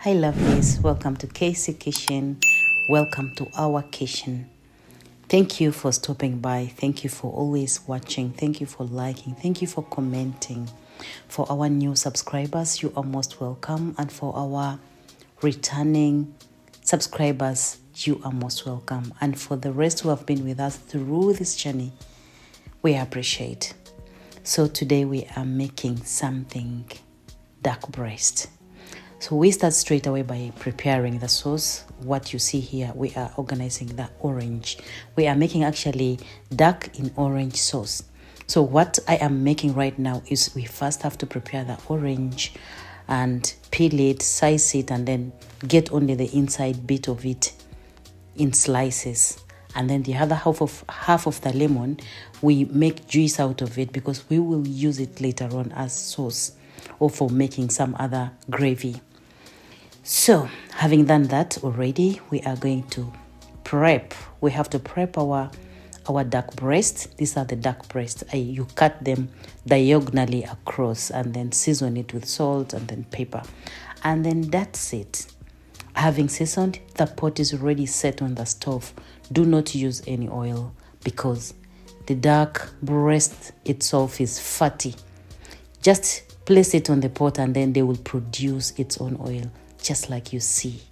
Hi lovelies, welcome to Casey Kitchen. Welcome to our kitchen. Thank you for stopping by. Thank you for always watching. Thank you for liking. Thank you for commenting. For our new subscribers, you are most welcome. And for our returning subscribers, you are most welcome. And for the rest who have been with us through this journey, we appreciate. So today we are making something duck breast. So we start straight away by preparing the sauce. What you see here, we are organizing the orange. We are making actually duck in orange sauce. So what I am making right now is we first have to prepare the orange and peel it, slice it, and then get only the inside bit of it in slices. And then the other half of the lemon, we make juice out of it because we will use it later on as sauce or for making some other gravy. So, having done that already, we are going to prep. We have to prep our duck breast. These are the duck breasts. You cut them diagonally across and then season it with salt and then pepper. And then that's it. Having seasoned, the pot is already set on the stove. Do not use any oil because the duck breast itself is fatty. Just place it on the pot and then they will produce its own oil, just like you see.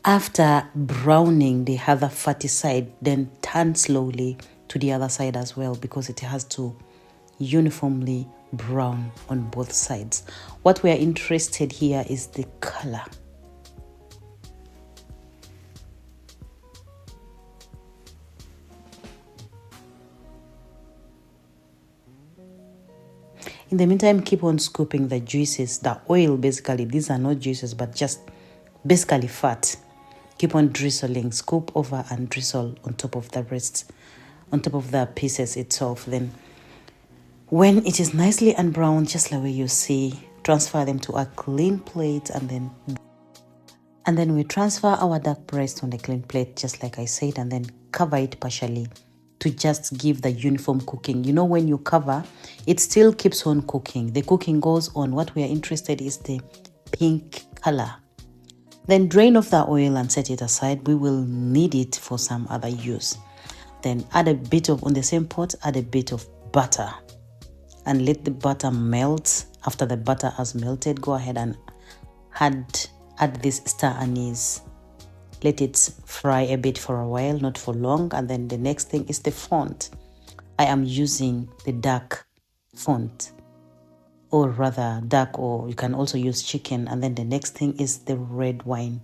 After browning the other fatty side, then turn slowly to the other side as well because it has to uniformly brown on both sides. What we are interested here is the color. In the meantime, keep on scooping the juices, the oil basically. These are not juices, but just basically fat. Keep on drizzling, scoop over and drizzle on top of the breast, on top of the pieces itself. Then when it is nicely unbrowned, just like you see, transfer them to a clean plate and then we transfer our duck breast on a clean plate, just like I said, and then cover it partially to just give the uniform cooking. You know, when you cover, it still keeps on cooking. The cooking goes on. What we are interested is the pink color. Then drain off the oil and set it aside. We will need it for some other use. Then add a bit of, on the same pot, add a bit of butter and let the butter melt. After the butter has melted, go ahead and add this star anise. Let it fry a bit for a while, not for long. And then the next thing is the font. I am using the dark font, or rather dark, or you can also use chicken. And then the next thing is the red wine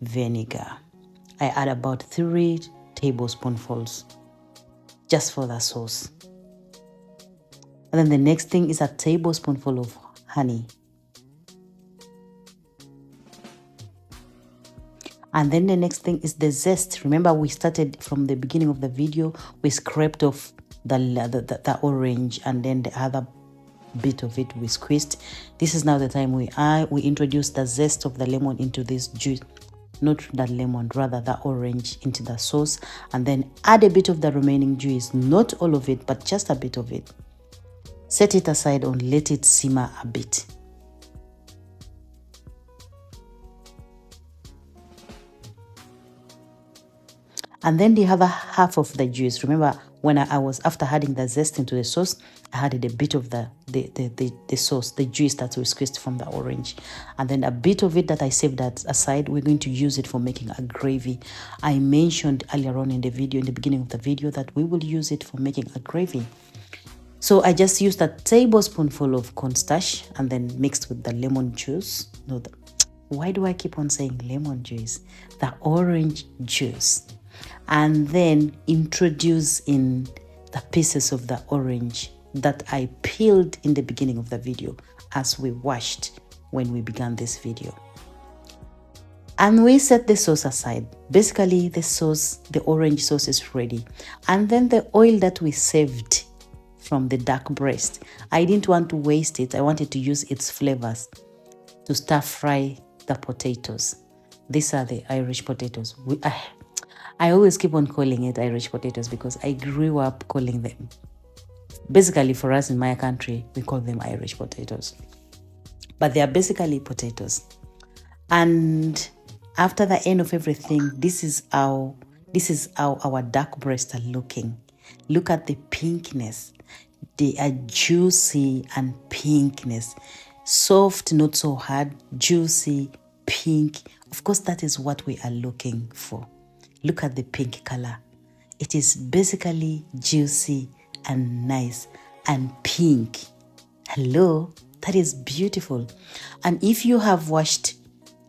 vinegar. I add about 3 tablespoonfuls just for the sauce. And then the next thing is a tablespoonful of honey. And then the next thing is the zest. Remember, we started from the beginning of the video. We scraped off the orange and then the other bit of it we squeezed. This is now the time we introduce the zest of the lemon into this juice. Not the lemon, rather the orange into the sauce. And then add a bit of the remaining juice. Not all of it, but just a bit of it. Set it aside and let it simmer a bit. And then the other half of the juice. Remember, when I was, after adding the zest into the sauce, I added a bit of the sauce, the juice that we squeezed from the orange. And then a bit of it that I saved that aside, we're going to use it for making a gravy. I mentioned earlier on in the video, in the beginning of the video, that we will use it for making a gravy. So I just used a tablespoonful of cornstarch and then mixed with the lemon juice. No, why do I keep on saying lemon juice? The orange juice. And then introduce in the pieces of the orange that I peeled in the beginning of the video as we washed when we began this video. And we set the sauce aside. Basically, the sauce, the orange sauce is ready. And then the oil that we saved from the duck breast, I didn't want to waste it. I wanted to use its flavors to stir fry the potatoes. These are the Irish potatoes. I always keep on calling it Irish potatoes because I grew up calling them. Basically, for us in my country, we call them Irish potatoes. But they are basically potatoes. And after the end of everything, this is how our duck breasts are looking. Look at the pinkness. They are juicy and pinkness. Soft, not so hard, juicy, pink. Of course, that is what we are looking for. Look at the pink color. It is basically juicy and nice and pink. Hello, that is beautiful. And if you have watched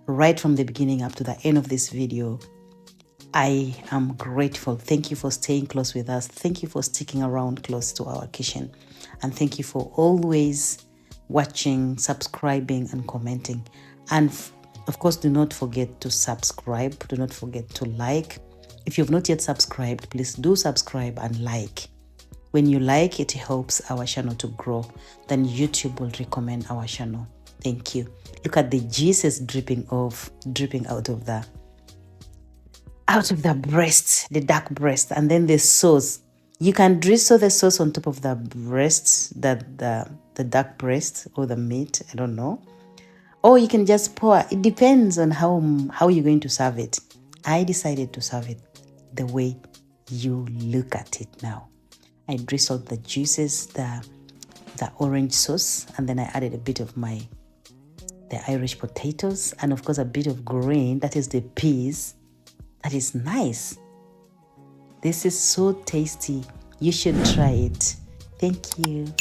right from the beginning up to the end of this video, I am grateful. Thank you for staying close with us. Thank you for sticking around close to our kitchen. And thank you for always watching, subscribing, and commenting. And of course, do not forget to subscribe. Do not forget to like. If you've not yet subscribed, please do subscribe and like. When you like, it helps our channel to grow. Then YouTube will recommend our channel. Thank you. Look at the juices dripping out of the breast, the duck breast, and then the sauce. You can drizzle the sauce on top of the breasts, the duck breast or the meat. I don't know. Or you can just pour. It depends on how you're going to serve it. I decided to serve it the way you look at it now. I drizzled the juices, the orange sauce, and then I added a bit of the Irish potatoes, and of course a bit of green, that is the peas. That is nice. This is so tasty. You should try it. Thank you.